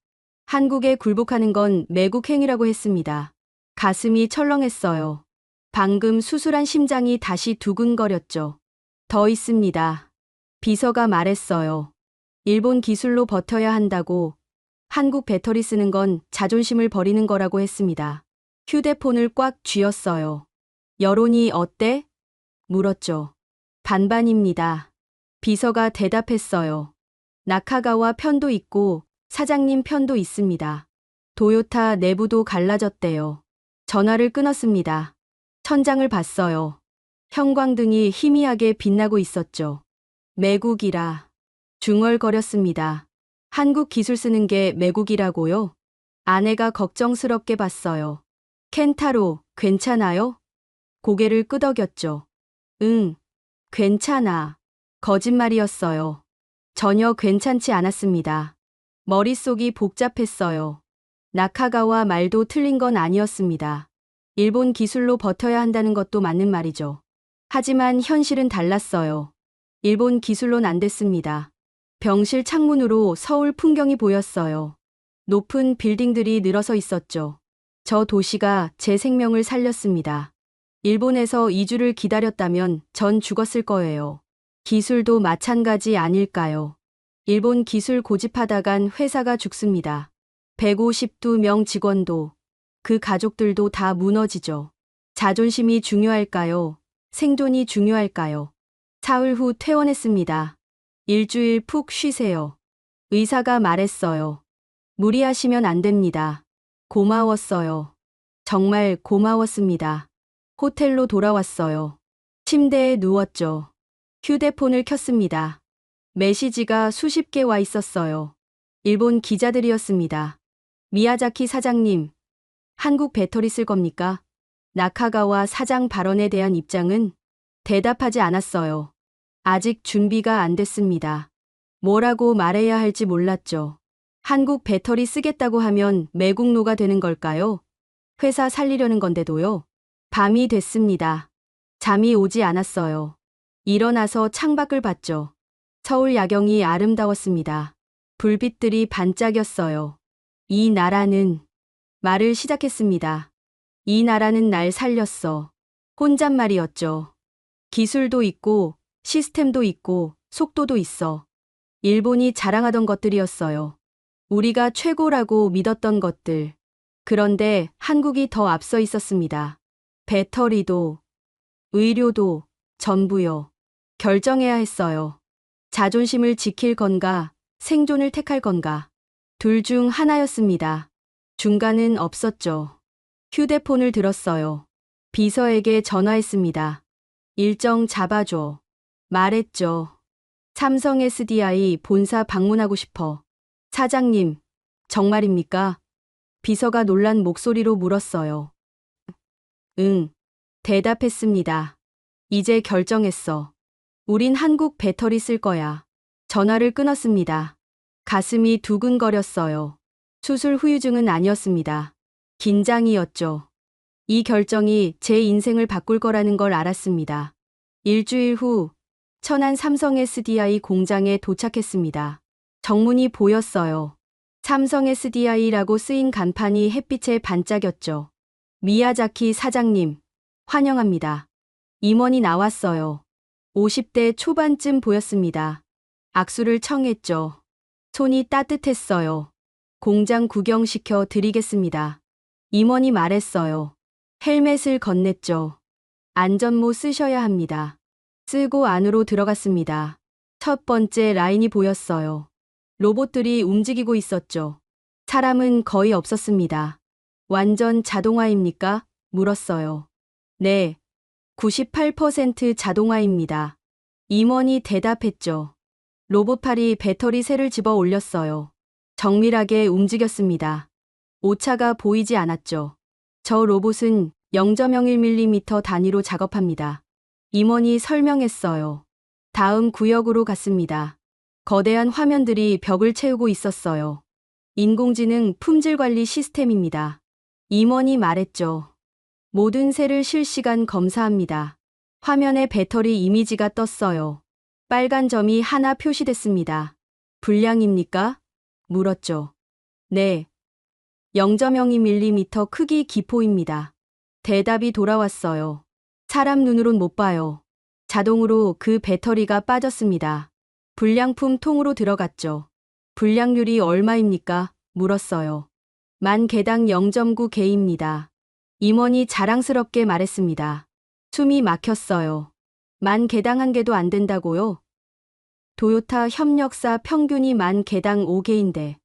한국에 굴복하는 건 매국행위라고 했습니다. 가슴이 철렁했어요. 방금 수술한 심장이 다시 두근거렸죠. 더 있습니다. 비서가 말했어요. 일본 기술로 버텨야 한다고. 한국 배터리 쓰는 건 자존심을 버리는 거라고 했습니다. 휴대폰을 꽉 쥐었어요. 여론이 어때? 물었죠. 반반입니다. 비서가 대답했어요. 나카가와 편도 있고 사장님 편도 있습니다. 도요타 내부도 갈라졌대요. 전화를 끊었습니다. 천장을 봤어요. 형광등이 희미하게 빛나고 있었죠. 매국이라. 중얼거렸습니다. 한국 기술 쓰는 게 매국이라고요? 아내가 걱정스럽게 봤어요. 켄타로, 괜찮아요? 고개를 끄덕였죠. 응, 괜찮아. 거짓말이었어요. 전혀 괜찮지 않았습니다. 머릿속이 복잡했어요. 나카가와 말도 틀린 건 아니었습니다. 일본 기술로 버텨야 한다는 것도 맞는 말이죠. 하지만 현실은 달랐어요. 일본 기술론 안 됐습니다. 병실 창문으로 서울 풍경이 보였어요. 높은 빌딩들이 늘어서 있었죠. 저 도시가 제 생명을 살렸습니다. 일본에서 2주를 기다렸다면 전 죽었을 거예요. 기술도 마찬가지 아닐까요? 일본 기술 고집하다간 회사가 죽습니다. 152명 직원도, 그 가족들도 다 무너지죠. 자존심이 중요할까요? 생존이 중요할까요? 사흘 후 퇴원했습니다. 일주일 푹 쉬세요. 의사가 말했어요. 무리하시면 안 됩니다. 고마웠어요. 정말 고마웠습니다. 호텔로 돌아왔어요. 침대에 누웠죠. 휴대폰을 켰습니다. 메시지가 수십 개 와 있었어요. 일본 기자들이었습니다. 미야자키 사장님, 한국 배터리 쓸 겁니까? 나카가와 사장 발언에 대한 입장은? 대답하지 않았어요. 아직 준비가 안 됐습니다. 뭐라고 말해야 할지 몰랐죠. 한국 배터리 쓰겠다고 하면 매국노가 되는 걸까요? 회사 살리려는 건데도요. 밤이 됐습니다. 잠이 오지 않았어요. 일어나서 창밖을 봤죠. 서울 야경이 아름다웠습니다. 불빛들이 반짝였어요. 이 나라는, 말을 시작했습니다. 이 나라는 날 살렸어. 혼잣말이었죠. 기술도 있고, 시스템도 있고, 속도도 있어. 일본이 자랑하던 것들이었어요. 우리가 최고라고 믿었던 것들. 그런데 한국이 더 앞서 있었습니다. 배터리도, 의료도, 전부요. 결정해야 했어요. 자존심을 지킬 건가, 생존을 택할 건가. 둘 중 하나였습니다. 중간은 없었죠. 휴대폰을 들었어요. 비서에게 전화했습니다. 일정 잡아줘. 말했죠. 삼성 SDI 본사 방문하고 싶어. 사장님, 정말입니까? 비서가 놀란 목소리로 물었어요. 응. 대답했습니다. 이제 결정했어. 우린 한국 배터리 쓸 거야. 전화를 끊었습니다. 가슴이 두근거렸어요. 수술 후유증은 아니었습니다. 긴장이었죠. 이 결정이 제 인생을 바꿀 거라는 걸 알았습니다. 일주일 후 천안 삼성 SDI 공장에 도착했습니다. 정문이 보였어요. 삼성 SDI라고 쓰인 간판이 햇빛에 반짝였죠. 미야자키 사장님, 환영합니다. 임원이 나왔어요. 50대 초반쯤 보였습니다. 악수를 청했죠. 손이 따뜻했어요. 공장 구경시켜 드리겠습니다. 임원이 말했어요. 헬멧을 건넸죠. 안전모 쓰셔야 합니다. 쓰고 안으로 들어갔습니다. 첫 번째 라인이 보였어요. 로봇들이 움직이고 있었죠. 사람은 거의 없었습니다. 완전 자동화입니까? 물었어요. 네, 98% 자동화입니다. 임원이 대답했죠. 로봇팔이 배터리 셀을 집어 올렸어요. 정밀하게 움직였습니다. 오차가 보이지 않았죠. 저 로봇은 0.01mm 단위로 작업합니다. 임원이 설명했어요. 다음 구역으로 갔습니다. 거대한 화면들이 벽을 채우고 있었어요. 인공지능 품질 관리 시스템입니다. 임원이 말했죠. 모든 셀을 실시간 검사합니다. 화면에 배터리 이미지가 떴어요. 빨간 점이 하나 표시됐습니다. 불량입니까? 물었죠. 네. 0.02mm 크기 기포입니다. 대답이 돌아왔어요. 사람 눈으론 못 봐요. 자동으로 그 배터리가 빠졌습니다. 불량품 통으로 들어갔죠. 불량률이 얼마입니까? 물었어요. 만 개당 0.9개입니다. 임원이 자랑스럽게 말했습니다. 숨이 막혔어요. 만 개당 한 개도 안 된다고요? 도요타 협력사 평균이 만 개당 5개인데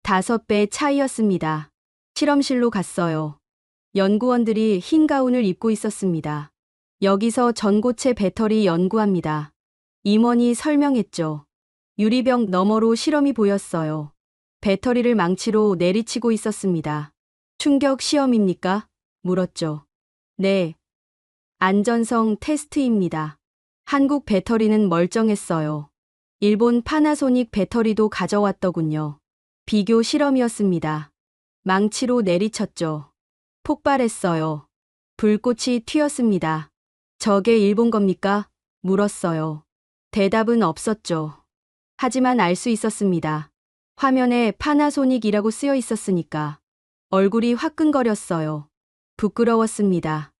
5배 차이였습니다. 실험실로 갔어요. 연구원들이 흰 가운을 입고 있었습니다. 여기서 전고체 배터리 연구합니다. 임원이 설명했죠. 유리병 너머로 실험이 보였어요. 배터리를 망치로 내리치고 있었습니다. 충격 시험입니까? 물었죠. 네. 안전성 테스트입니다. 한국 배터리는 멀쩡했어요. 일본 파나소닉 배터리도 가져왔더군요. 비교 실험이었습니다. 망치로 내리쳤죠. 폭발했어요. 불꽃이 튀었습니다. 저게 일본 겁니까? 물었어요. 대답은 없었죠. 하지만 알 수 있었습니다. 화면에 파나소닉이라고 쓰여 있었으니까. 얼굴이 화끈거렸어요. 부끄러웠습니다.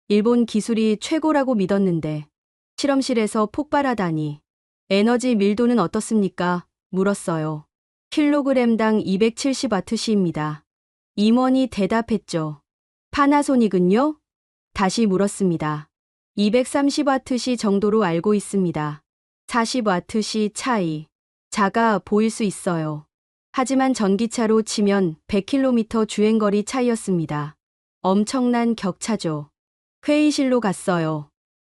일본 기술이 최고라고 믿었는데 실험실에서 폭발하다니. 에너지 밀도는 어떻습니까? 물었어요. 킬로그램당 270와트시입니다. 임원이 대답했죠. 파나소닉은요? 다시 물었습니다. 230와트시 정도로 알고 있습니다. 40와트시 차이. 작아 보일 수 있어요. 하지만 전기차로 치면 100km 주행거리 차이였습니다. 엄청난 격차죠. 회의실로 갔어요.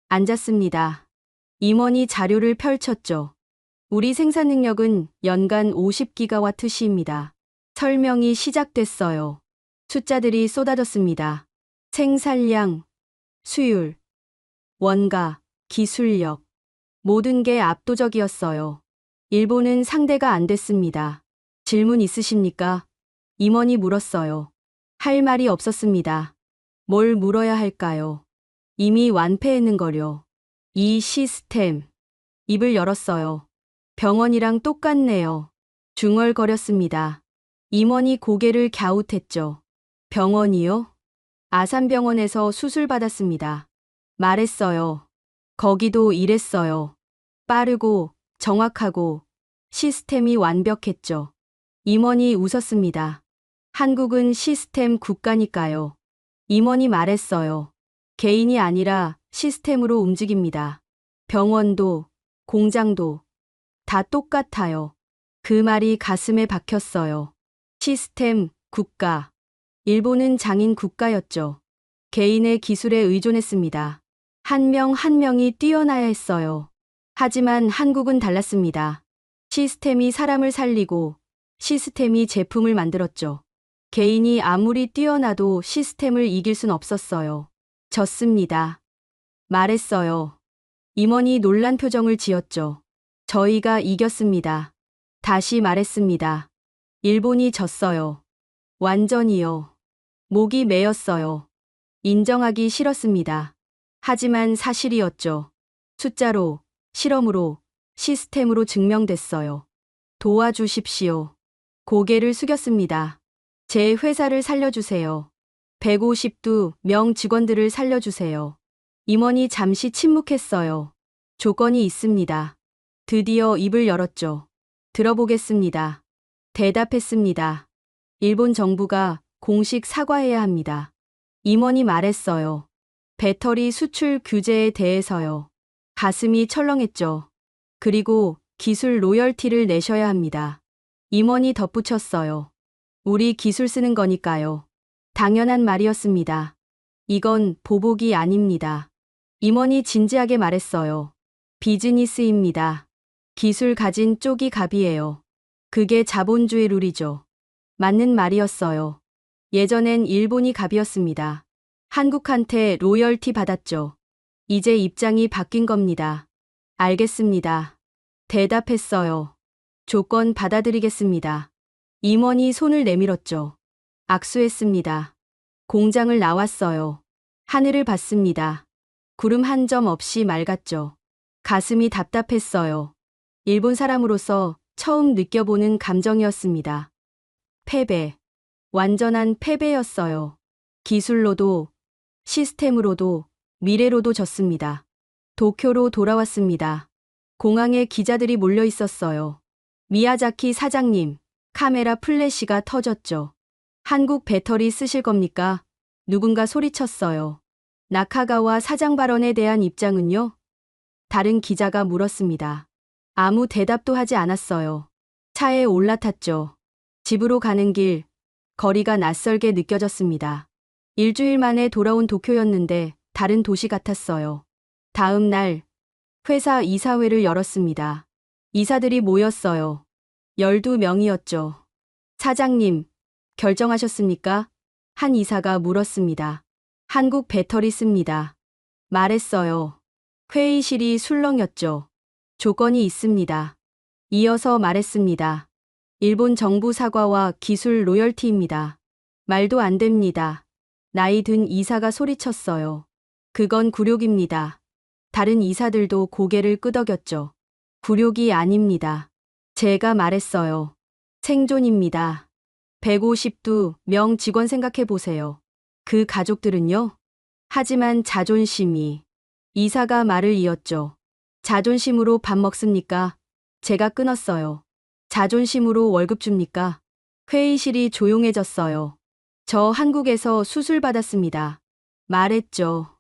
앉았습니다. 임원이 자료를 펼쳤죠. 우리 생산 능력은 연간 50기가와트시입니다. 설명이 시작됐어요. 숫자들이 쏟아졌습니다. 생산량, 수율, 원가, 기술력. 모든 게 압도적이었어요. 일본은 상대가 안 됐습니다. 질문 있으십니까? 임원이 물었어요. 할 말이 없었습니다. 뭘 물어야 할까요? 이미 완패했는걸요. 이 시스템. 입을 열었어요. 병원이랑 똑같네요. 중얼거렸습니다. 임원이 고개를 갸웃했죠. 병원이요? 아산병원에서 수술받았습니다. 말했어요. 거기도 이랬어요. 빠르고 정확하고 시스템이 완벽했죠. 임원이 웃었습니다. 한국은 시스템 국가니까요. 임원이 말했어요. 개인이 아니라 시스템으로 움직입니다. 병원도, 공장도 다 똑같아요. 그 말이 가슴에 박혔어요. 시스템, 국가. 일본은 장인 국가였죠. 개인의 기술에 의존했습니다. 한 명 한 명이 뛰어나야 했어요. 하지만 한국은 달랐습니다. 시스템이 사람을 살리고 시스템이 제품을 만들었죠. 개인이 아무리 뛰어나도 시스템을 이길 순 없었어요. 졌습니다. 말했어요. 임원이 놀란 표정을 지었죠. 저희가 이겼습니다. 다시 말했습니다. 일본이 졌어요. 완전히요. 목이 메였어요. 인정하기 싫었습니다. 하지만 사실이었죠. 숫자로, 실험으로, 시스템으로 증명됐어요. 도와주십시오. 고개를 숙였습니다. 제 회사를 살려주세요. 150명 직원들을 살려주세요. 임원이 잠시 침묵했어요. 조건이 있습니다. 드디어 입을 열었죠. 들어보겠습니다. 대답했습니다. 일본 정부가 공식 사과해야 합니다. 임원이 말했어요. 배터리 수출 규제에 대해서요. 가슴이 철렁했죠. 그리고 기술 로열티를 내셔야 합니다. 임원이 덧붙였어요. 우리 기술 쓰는 거니까요. 당연한 말이었습니다. 이건 보복이 아닙니다. 임원이 진지하게 말했어요. 비즈니스입니다. 기술 가진 쪽이 갑이에요. 그게 자본주의 룰이죠. 맞는 말이었어요. 예전엔 일본이 갑이었습니다. 한국한테 로열티 받았죠. 이제 입장이 바뀐 겁니다. 알겠습니다. 대답했어요. 조건 받아들이겠습니다. 임원이 손을 내밀었죠. 악수했습니다. 공장을 나왔어요. 하늘을 봤습니다. 구름 한 점 없이 맑았죠. 가슴이 답답했어요. 일본 사람으로서 처음 느껴보는 감정이었습니다. 패배. 완전한 패배였어요. 기술로도, 시스템으로도, 미래로도 졌습니다. 도쿄로 돌아왔습니다. 공항에 기자들이 몰려 있었어요. 미야자키 사장님, 카메라 플래시가 터졌죠. 한국 배터리 쓰실 겁니까? 누군가 소리쳤어요. 나카가와 사장 발언에 대한 입장은요? 다른 기자가 물었습니다. 아무 대답도 하지 않았어요. 차에 올라탔죠. 집으로 가는 길, 거리가 낯설게 느껴졌습니다. 일주일 만에 돌아온 도쿄였는데 다른 도시 같았어요. 다음 날, 회사 이사회를 열었습니다. 이사들이 모였어요. 12명이었죠. 사장님, 결정하셨습니까? 한 이사가 물었습니다. 한국 배터리 씁니다. 말했어요. 회의실이 술렁였죠. 조건이 있습니다. 이어서 말했습니다. 일본 정부 사과와 기술 로열티입니다. 말도 안 됩니다. 나이 든 이사가 소리쳤어요. 그건 굴욕입니다. 다른 이사들도 고개를 끄덕였죠. 굴욕이 아닙니다. 제가 말했어요. 생존입니다. 152명 직원 생각해 보세요. 그 가족들은요? 하지만 자존심이. 이사가 말을 이었죠. 자존심으로 밥 먹습니까? 제가 끊었어요. 자존심으로 월급 줍니까? 회의실이 조용해졌어요. 저 한국에서 수술 받았습니다. 말했죠.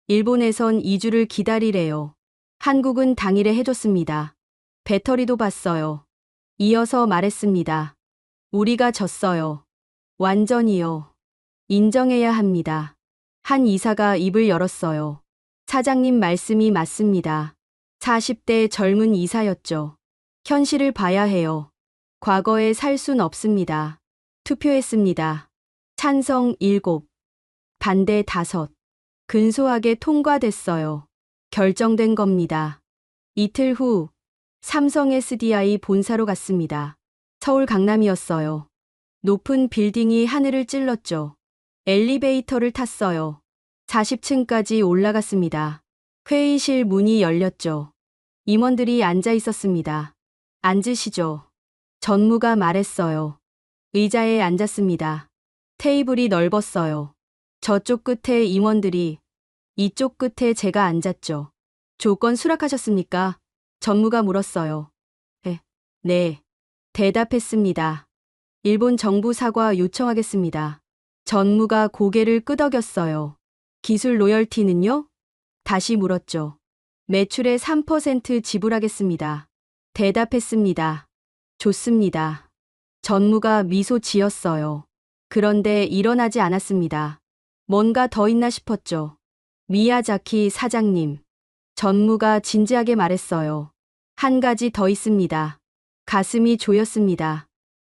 일본에선 2주를 기다리래요. 한국은 당일에 해줬습니다. 배터리도 봤어요. 이어서 말했습니다. 우리가 졌어요. 완전히요. 인정해야 합니다. 한 이사가 입을 열었어요. 사장님 말씀이 맞습니다. 40대 젊은 이사였죠. 현실을 봐야 해요. 과거에 살 순 없습니다. 투표했습니다. 찬성 7, 반대 5. 근소하게 통과됐어요. 결정된 겁니다. 이틀 후 삼성 SDI 본사로 갔습니다. 서울 강남이었어요. 높은 빌딩이 하늘을 찔렀죠. 엘리베이터를 탔어요. 40층까지 올라갔습니다. 회의실 문이 열렸죠. 임원들이 앉아 있었습니다. 앉으시죠. 전무가 말했어요. 의자에 앉았습니다. 테이블이 넓었어요. 저쪽 끝에 임원들이, 이쪽 끝에 제가 앉았죠. 조건 수락하셨습니까? 전무가 물었어요. 네. 네. 대답했습니다. 일본 정부 사과 요청하겠습니다. 전무가 고개를 끄덕였어요. 기술 로열티는요? 다시 물었죠. 매출의 3% 지불하겠습니다. 대답했습니다. 좋습니다. 전무가 미소 지었어요. 그런데 일어나지 않았습니다. 뭔가 더 있나 싶었죠. 미야자키 사장님. 전무가 진지하게 말했어요. 한 가지 더 있습니다. 가슴이 조였습니다.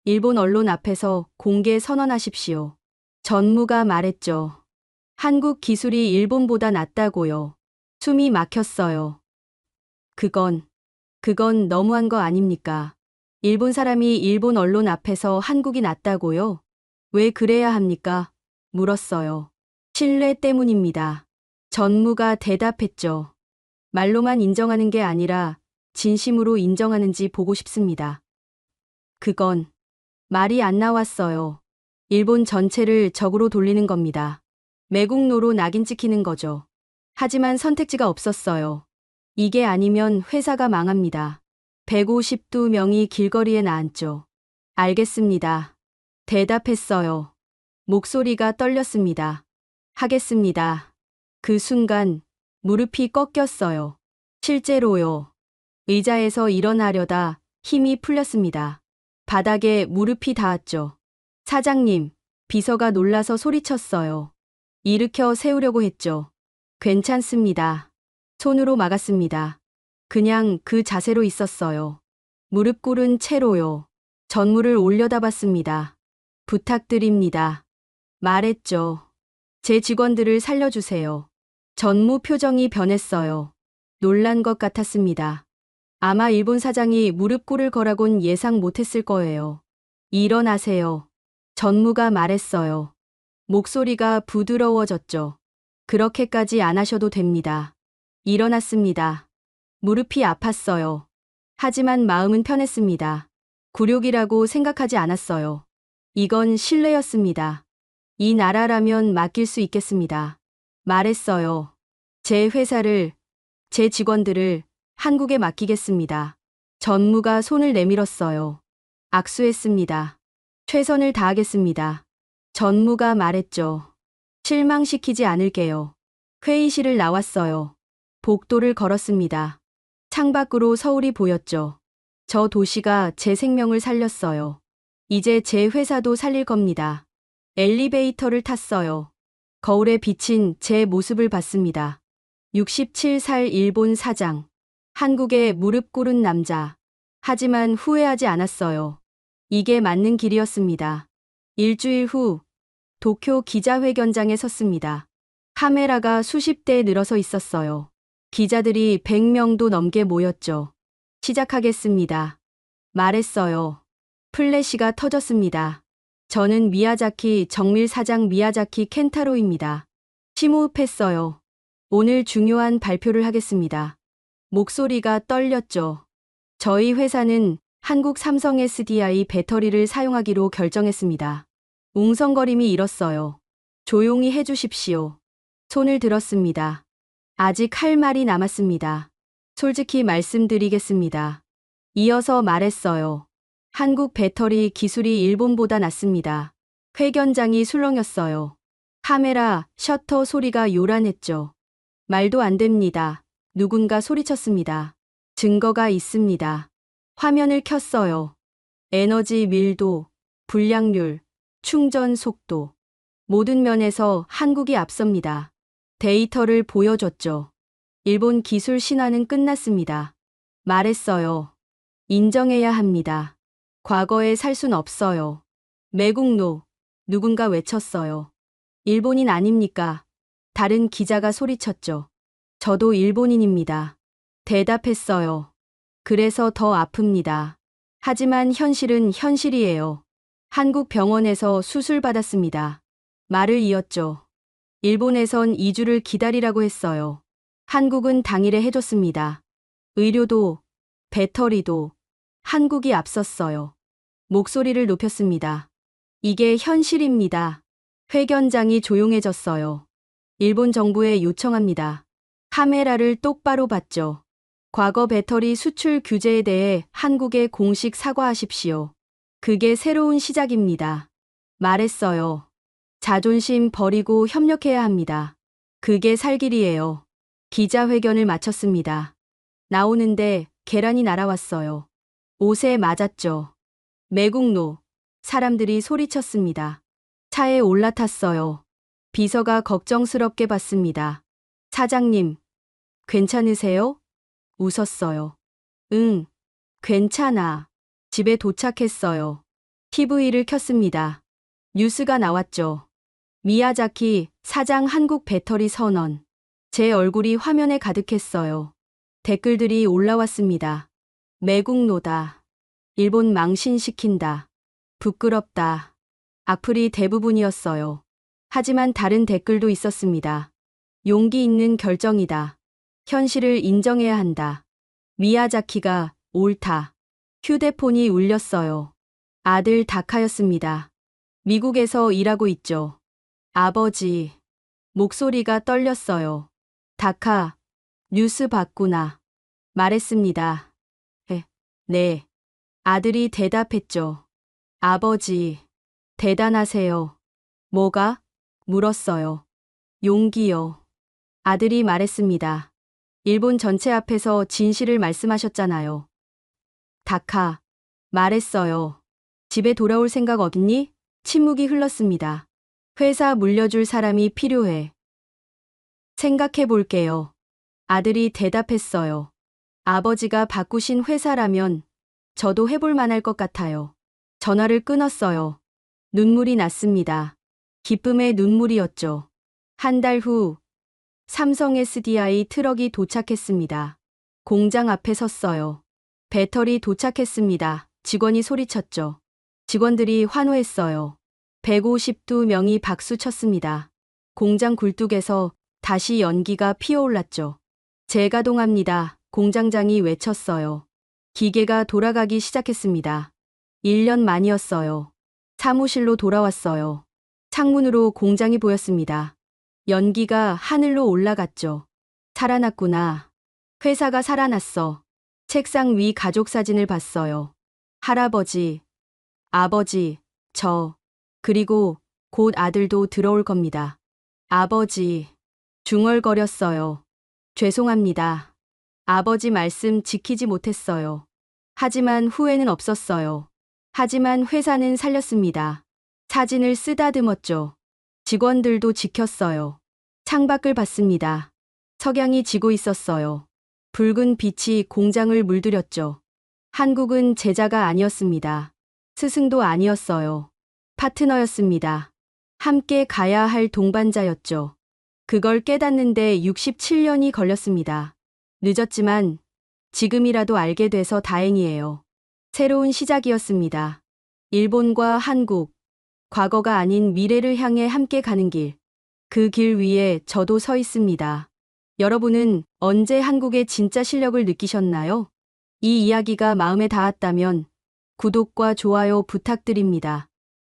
일본 언론 앞에서 공개 선언하십시오. 전무가 말했죠. 한국 기술이 일본보다 낫다고요. 숨이 막혔어요. 그건 너무한 거 아닙니까? 일본 사람이 일본 언론 앞에서 한국이 낫다고요? 왜 그래야 합니까? 물었어요. 신뢰 때문입니다. 전무가 대답했죠. 말로만 인정하는 게 아니라 진심으로 인정하는지 보고 싶습니다. 그건 말이 안 나왔어요. 일본 전체를 적으로 돌리는 겁니다. 매국노로 낙인 찍히는 거죠. 하지만 선택지가 없었어요. 이게 아니면 회사가 망합니다. 152명이 길거리에 나앉죠. 알겠습니다. 대답했어요. 목소리가 떨렸습니다. 하겠습니다. 그 순간 무릎이 꺾였어요. 실제로요. 의자에서 일어나려다 힘이 풀렸습니다. 바닥에 무릎이 닿았죠. 사장님, 비서가 놀라서 소리쳤어요. 일으켜 세우려고 했죠. 괜찮습니다. 손으로 막았습니다. 그냥 그 자세로 있었어요. 무릎 꿇은 채로요. 전무를 올려다봤습니다. 부탁드립니다. 말했죠. 제 직원들을 살려주세요. 전무 표정이 변했어요. 놀란 것 같았습니다. 아마 일본 사장이 무릎 꿇을 거라곤 예상 못했을 거예요. 일어나세요. 전무가 말했어요. 목소리가 부드러워졌죠. 그렇게까지 안 하셔도 됩니다. 일어났습니다. 무릎이 아팠어요. 하지만 마음은 편했습니다. 굴욕이라고 생각하지 않았어요. 이건 신뢰였습니다. 이 나라라면 맡길 수 있겠습니다. 말했어요. 제 회사를, 제 직원들을 한국에 맡기겠습니다. 전무가 손을 내밀었어요. 악수했습니다. 최선을 다하겠습니다. 전무가 말했죠. 실망시키지 않을게요. 회의실을 나왔어요. 복도를 걸었습니다. 창밖으로 서울이 보였죠. 저 도시가 제 생명을 살렸어요. 이제 제 회사도 살릴 겁니다. 엘리베이터를 탔어요. 거울에 비친 제 모습을 봤습니다. 67살 일본 사장. 한국에 무릎 꿇은 남자. 하지만 후회하지 않았어요. 이게 맞는 길이었습니다. 일주일 후 도쿄 기자회견장에 섰습니다. 카메라가 수십 대 늘어서 있었어요. 기자들이 100명도 넘게 모였죠. 시작하겠습니다. 말했어요. 플래시가 터졌습니다. 저는 미야자키 정밀 사장 미야자키 켄타로입니다. 심호흡했어요. 오늘 중요한 발표를 하겠습니다. 목소리가 떨렸죠. 저희 회사는 한국 삼성 SDI 배터리를 사용하기로 결정했습니다. 웅성거림이 일었어요. 조용히 해주십시오. 손을 들었습니다. 아직 할 말이 남았습니다. 솔직히 말씀드리겠습니다. 이어서 말했어요. 한국 배터리 기술이 일본보다 낫습니다. 회견장이 술렁였어요. 카메라, 셔터 소리가 요란했죠. 말도 안 됩니다. 누군가 소리쳤습니다. 증거가 있습니다. 화면을 켰어요. 에너지 밀도, 불량률, 충전 속도. 모든 면에서 한국이 앞섭니다. 데이터를 보여줬죠. 일본 기술 신화는 끝났습니다. 말했어요. 인정해야 합니다. 과거에 살 순 없어요. 매국노. 누군가 외쳤어요. 일본인 아닙니까? 다른 기자가 소리쳤죠. 저도 일본인입니다. 대답했어요. 그래서 더 아픕니다. 하지만 현실은 현실이에요. 한국 병원에서 수술받았습니다. 말을 이었죠. 일본에선 2주를 기다리라고 했어요. 한국은 당일에 해줬습니다. 의료도, 배터리도 한국이 앞섰어요. 목소리를 높였습니다. 이게 현실입니다. 회견장이 조용해졌어요. 일본 정부에 요청합니다. 카메라를 똑바로 봤죠. 과거 배터리 수출 규제에 대해 한국에 공식 사과하십시오. 그게 새로운 시작입니다. 말했어요. 자존심 버리고 협력해야 합니다. 그게 살 길이에요. 기자회견을 마쳤습니다. 나오는데 계란이 날아왔어요. 옷에 맞았죠. 매국노. 사람들이 소리쳤습니다. 차에 올라탔어요. 비서가 걱정스럽게 봤습니다. 사장님, 괜찮으세요? 웃었어요. 응, 괜찮아. 집에 도착했어요. TV를 켰습니다. 뉴스가 나왔죠. 미야자키 사장 한국 배터리 선언. 제 얼굴이 화면에 가득했어요. 댓글들이 올라왔습니다. 매국노다. 일본 망신시킨다. 부끄럽다. 악플이 대부분이었어요. 하지만 다른 댓글도 있었습니다. 용기 있는 결정이다. 현실을 인정해야 한다. 미야자키가 옳다. 휴대폰이 울렸어요. 아들 다카였습니다. 미국에서 일하고 있죠. 아버지. 목소리가 떨렸어요. 다카, 뉴스 봤구나. 말했습니다. 네. 아들이 대답했죠. 아버지, 대단하세요. 뭐가? 물었어요. 용기요. 아들이 말했습니다. 일본 전체 앞에서 진실을 말씀하셨잖아요. 다카, 말했어요. 집에 돌아올 생각 없니? 침묵이 흘렀습니다. 회사 물려줄 사람이 필요해. 생각해 볼게요. 아들이 대답했어요. 아버지가 바꾸신 회사라면 저도 해볼 만할 것 같아요. 전화를 끊었어요. 눈물이 났습니다. 기쁨의 눈물이었죠. 한 달 후, 삼성 SDI 트럭이 도착했습니다. 공장 앞에 섰어요. 배터리 도착했습니다. 직원이 소리쳤죠. 직원들이 환호했어요. 152명이 박수 쳤습니다. 공장 굴뚝에서 다시 연기가 피어올랐죠. 재가동합니다. 공장장이 외쳤어요. 기계가 돌아가기 시작했습니다. 1년 만이었어요. 사무실로 돌아왔어요. 창문으로 공장이 보였습니다. 연기가 하늘로 올라갔죠. 살아났구나. 회사가 살아났어. 책상 위 가족 사진을 봤어요. 할아버지, 아버지, 저, 그리고 곧 아들도 들어올 겁니다. 아버지, 중얼거렸어요. 죄송합니다. 아버지 말씀 지키지 못했어요. 하지만 후회는 없었어요. 하지만 회사는 살렸습니다. 사진을 쓰다듬었죠. 직원들도 지켰어요. 창밖을 봤습니다. 석양이 지고 있었어요. 붉은 빛이 공장을 물들였죠. 한국은 제자가 아니었습니다. 스승도 아니었어요. 파트너였습니다. 함께 가야 할 동반자였죠. 그걸 깨닫는데 67년이 걸렸습니다. 늦었지만 지금이라도 알게 돼서 다행이에요. 새로운 시작이었습니다. 일본과 한국, 과거가 아닌 미래를 향해 함께 가는 길. 그 길 위에 저도 서 있습니다. 여러분은 언제 한국의 진짜 실력을 느끼셨나요? 이 이야기가 마음에 닿았다면 구독과 좋아요 부탁드립니다.